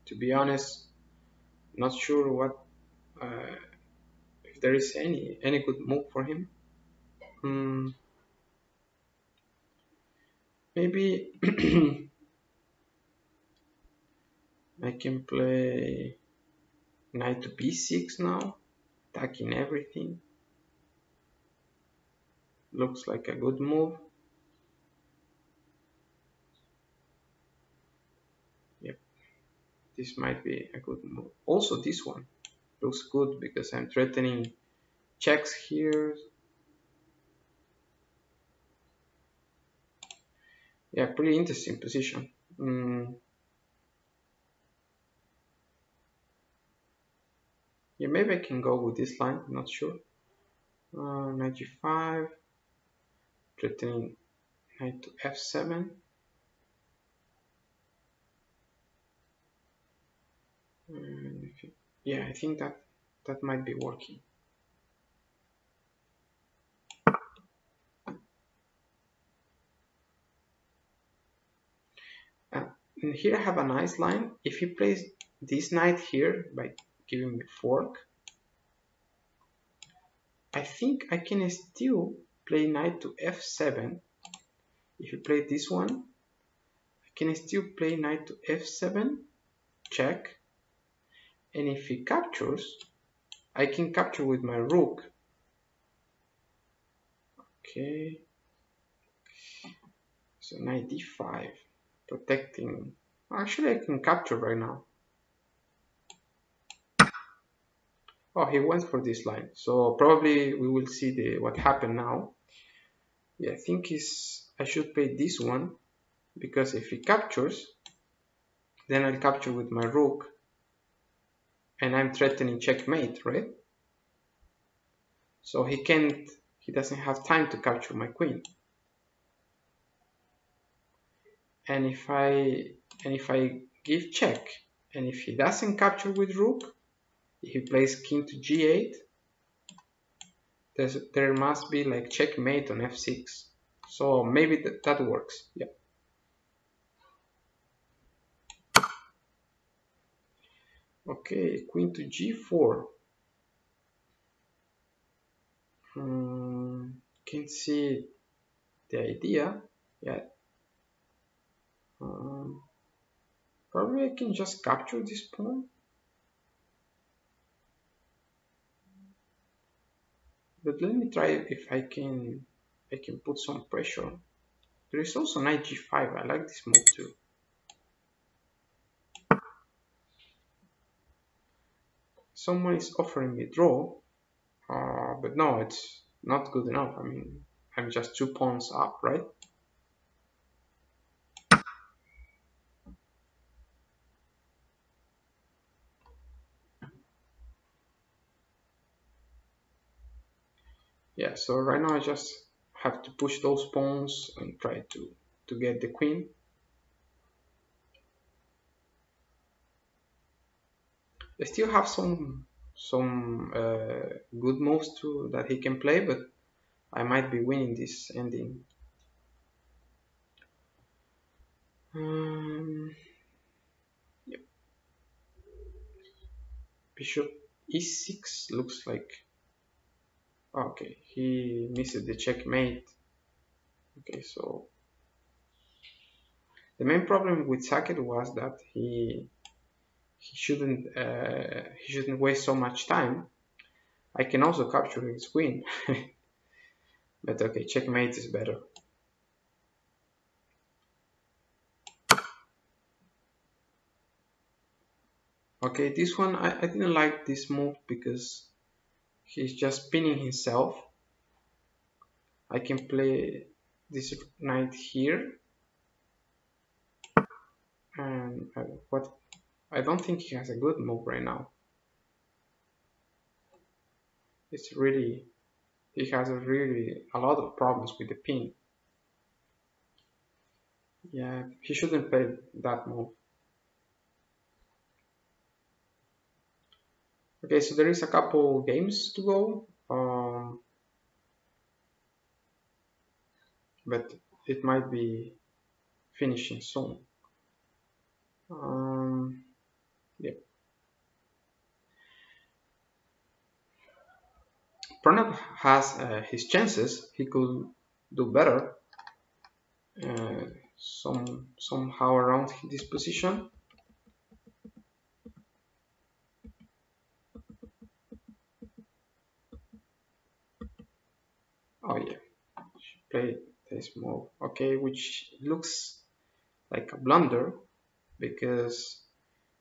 To be honest, not sure what if there is any good move for him. Maybe I can play knight to b6 now, attacking everything. Looks like a good move. Yep, this might be a good move. Also, this one looks good because I'm threatening checks here. Yeah, pretty interesting position. Yeah, maybe I can go with this line, not sure. Knight g5, threatening knight to f7. Yeah, I think that might be working. And here I have a nice line. If he plays this knight here by giving me fork, I think I can still play knight to f7 If you play this one, I can still play knight to f7, check, and if he captures, I can capture with my rook. Okay, so knight d5, protecting. Actually, I can capture right now. Oh, he went for this line, so probably we will see what happened now. Yeah, I think I should play this one, because if he captures, then I'll capture with my rook, and I'm threatening checkmate, right? So he doesn't have time to capture my queen. And if I give check, and if he doesn't capture with rook, if he plays king to g8, there must be like checkmate on f6. So maybe that works. Yeah. Okay, queen to g4. Can see the idea. Yeah. Probably I can just capture this pawn. But let me try if I can put some pressure. There is also knight g5. I like this move too. Someone is offering me draw, but no, it's not good enough. I mean, I'm just 2 pawns up, right? Yeah, so right now I just have to push those pawns and try to get the queen. I still have some good moves too that he can play, but I might be winning this ending. Yep. Bishop e6 looks like. Okay, he missed the checkmate. Okay, so the main problem with Sackett was that he shouldn't waste so much time. I can also capture his queen, but okay, checkmate is better. Okay, this one I didn't like this move because he's just pinning himself. I can play this knight here, and I don't think he has a good move right now. He has a lot of problems with the pin. Yeah, he shouldn't play that move. Okay, so there is a couple games to go, but it might be finishing soon. Yeah. Pranav has his chances. He could do better somehow around this position. Oh yeah, play this move. Okay, which looks like a blunder because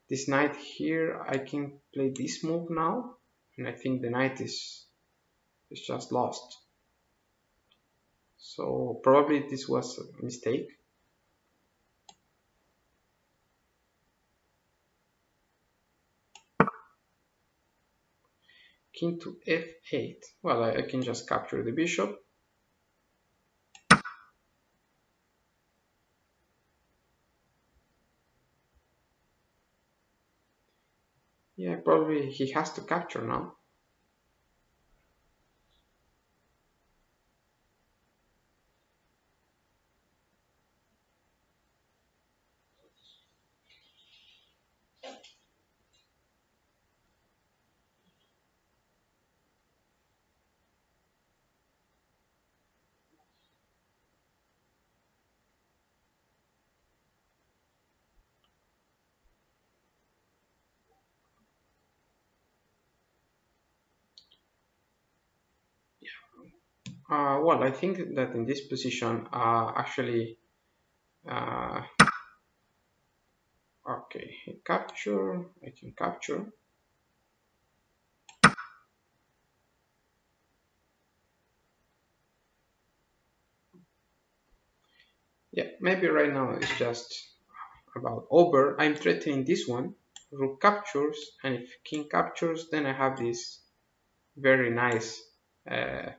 this knight here, I can play this move now, and I think the knight is just lost. So probably this was a mistake. King to f8. Well, I can just capture the bishop. Yeah, probably he has to capture now. Well, I think that in this position, actually, uh, okay, capture, I can capture. Yeah, maybe right now it's just about over. I'm threatening this one. Rook captures, and if king captures, then I have this very nice uh,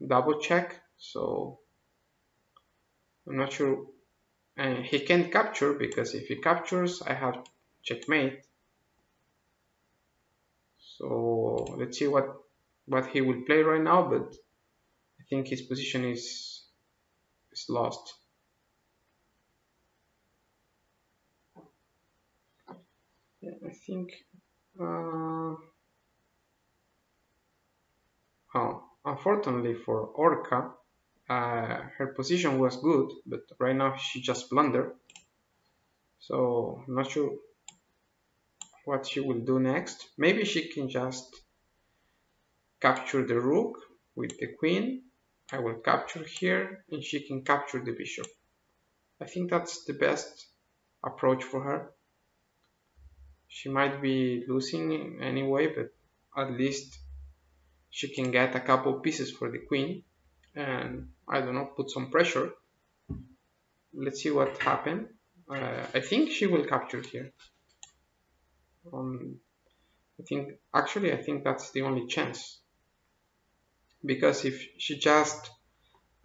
double check. So I'm not sure. And he can't capture because if he captures, I have checkmate. So let's see what he will play right now, but I think his position is lost. Yeah, I think. Oh, unfortunately for Orca, her position was good, but right now she just blundered. So I'm not sure what she will do next. Maybe she can just capture the rook with the queen. I will capture here, and she can capture the bishop. I think that's the best approach for her. She might be losing anyway, but at least she can get a couple pieces for the queen, and I don't know, put some pressure. Let's see what happens. I think she will capture here. Um, I think that's the only chance, because if she just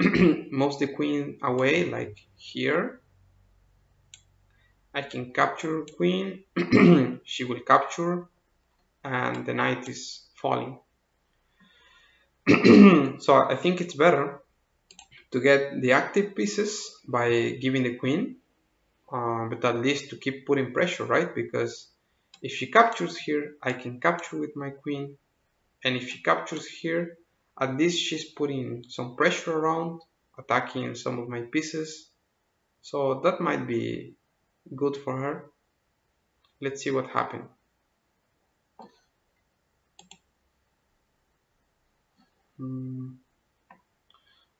moves the queen away, like here, I can capture queen. She will capture, and the knight is falling. So I think it's better to get the active pieces by giving the queen, but at least to keep putting pressure, right? Because if she captures here, I can capture with my queen, and if she captures here, at least she's putting some pressure around, attacking some of my pieces. So that might be good for her. Let's see what happens.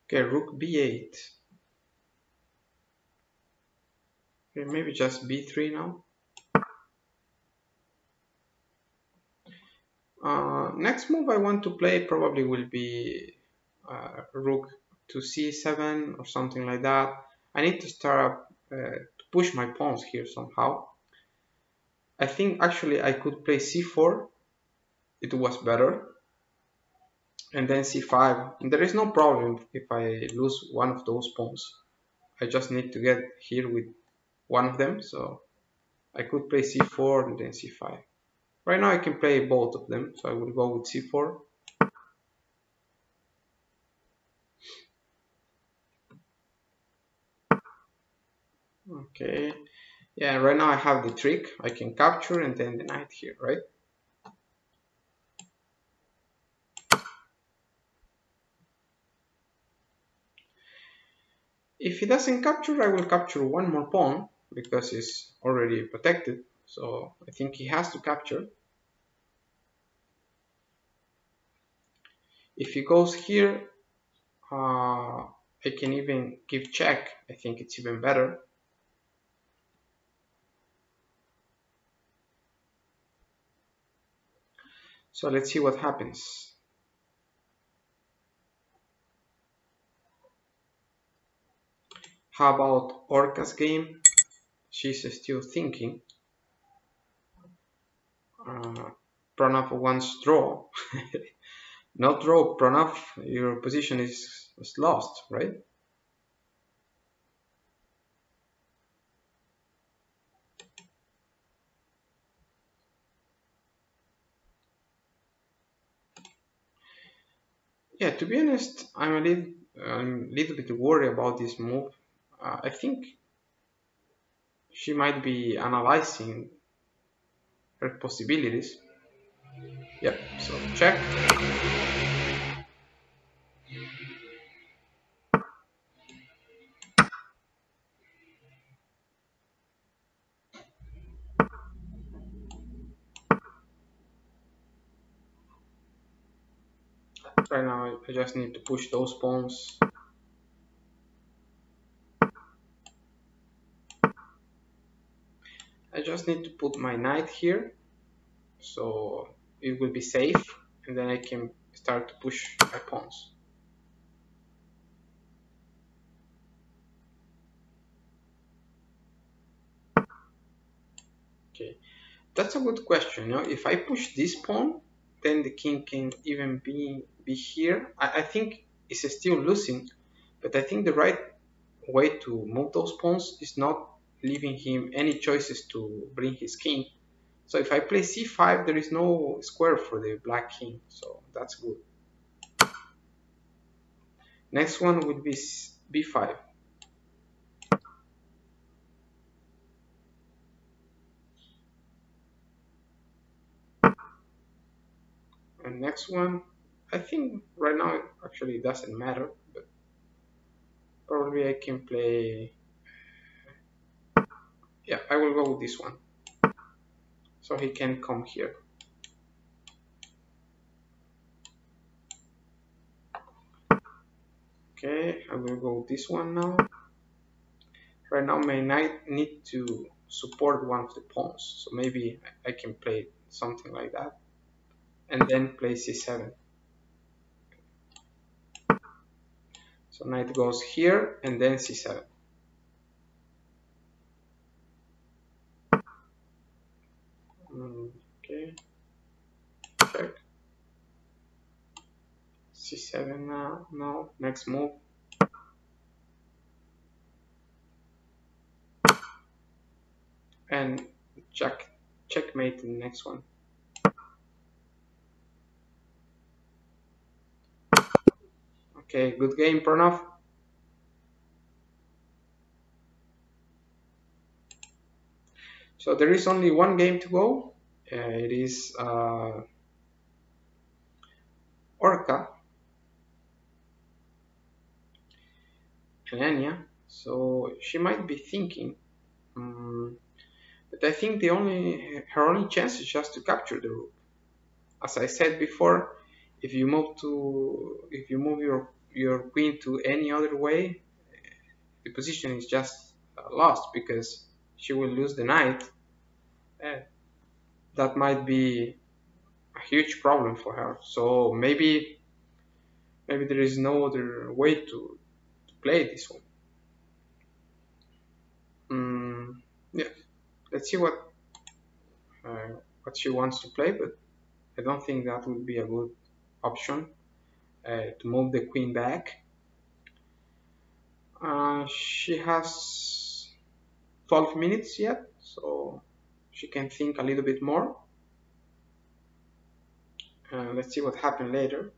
Okay, rook b8. Okay, maybe just b3 now. Next move I want to play probably will be rook to c7 or something like that. I need to start to push my pawns here somehow. I think actually I could play c4. It was better. And then c5. And there is no problem if I lose one of those pawns. I just need to get here with one of them. So I could play c4 and then c5. Right now I can play both of them. So I will go with c4. Okay. Yeah, right now I have the trick. I can capture and then the knight here, right? If he doesn't capture, I will capture one more pawn because it's already protected. So I think he has to capture. If he goes here, I can even give check. I think it's even better. So let's see what happens. How about Orca's game? She's still thinking. Pranav wants draw. Not draw, Pranav, your position is lost, right? Yeah, to be honest, I'm a little bit worried about this move. I think she might be analyzing her possibilities. Yep, so check. Right now I just need to push those pawns. I just need to put my knight here, so it will be safe, and then I can start to push my pawns. Okay, that's a good question. You know, if I push this pawn, then the king can even be here. I think it's still losing, but I think the right way to move those pawns is not leaving him any choices to bring his king. So if I play c5, there is no square for the black king, so that's good. Next one will be b5. And next one, I think right now it actually doesn't matter, but probably I can play, yeah, I will go with this one. So he can come here. Okay, I will go with this one now. Right now my knight need to support one of the pawns, so maybe I can play something like that. And then play c7. So knight goes here and then c7. Okay, check. c7 now. No, next move. And checkmate in the next one. Okay, good game, Pranav. So there is only one game to go. It is Orca and Anya. So she might be thinking, but I think her only chance is just to capture the rook. As I said before, if you move your queen to any other way, the position is just lost because she will lose the knight. That might be a huge problem for her. So maybe there is no other way to play this one. Yeah, let's see what she wants to play, but I don't think that would be a good option to move the queen back. She has 12 minutes yet, so she can think a little bit more. Let's see what happened later.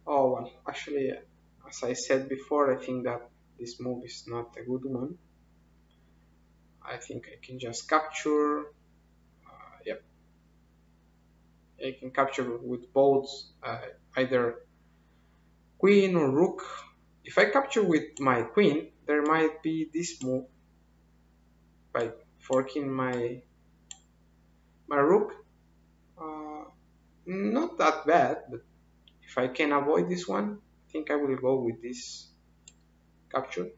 Oh, well, actually, as I said before, I think that this move is not a good one. I think I can just capture. Yep. I can capture with both either queen or rook. If I capture with my queen, there might be this move by forking my rook. Not that bad, but if I can avoid this one, I think I will go with this capture.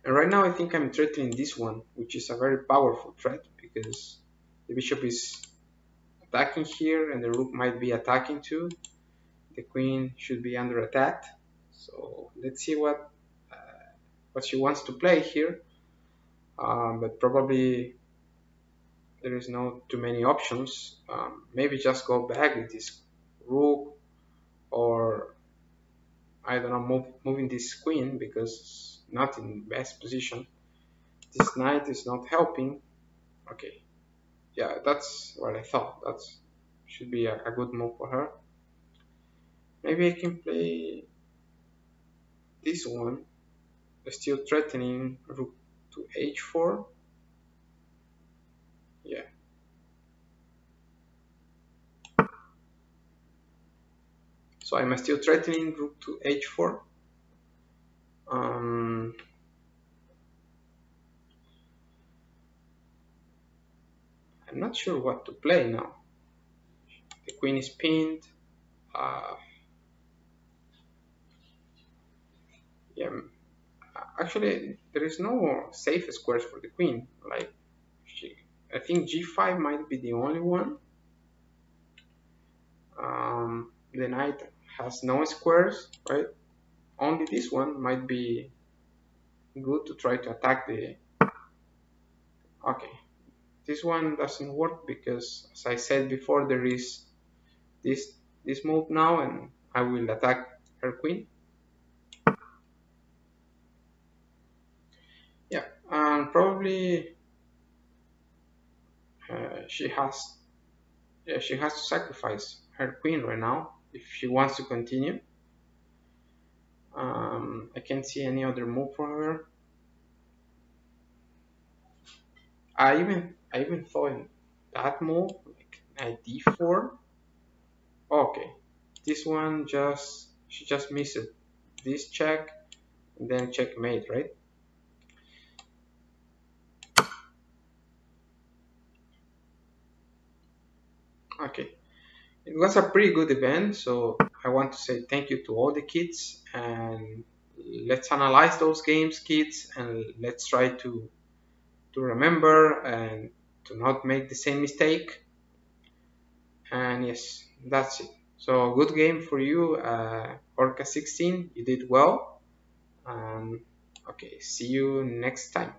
And right now I think I'm threatening this one, which is a very powerful threat because the bishop is attacking here and the rook might be attacking too. The queen should be under attack. So let's see what she wants to play here. But probably there is not too many options. Maybe just go back with this rook, or I don't know, moving this queen because it's not in best position. This knight is not helping. Okay, yeah, that's what I thought. That should be a good move for her. Maybe I can play this one, still threatening rook to h4. Yeah. So I'm still threatening rook to h4. I'm not sure what to play now. The queen is pinned. Uh, yeah, actually, there is no safe squares for the queen. Like, I think g5 might be the only one. The knight has no squares, right? Only this one might be good to try to attack the. Okay, this one doesn't work because, as I said before, there is this this move now, and I will attack her queen. Yeah, and probably she has she has to sacrifice her queen right now if she wants to continue. I can't see any other move for her. I even thought in that move, like knight d4. Okay, this one she just missed it. This check and then checkmate, right? Okay, it was a pretty good event, so I want to say thank you to all the kids, and let's analyze those games, kids, and let's try to remember and to not make the same mistake. And yes, that's it. So good game for you, Orca 16. You did well. Okay, see you next time.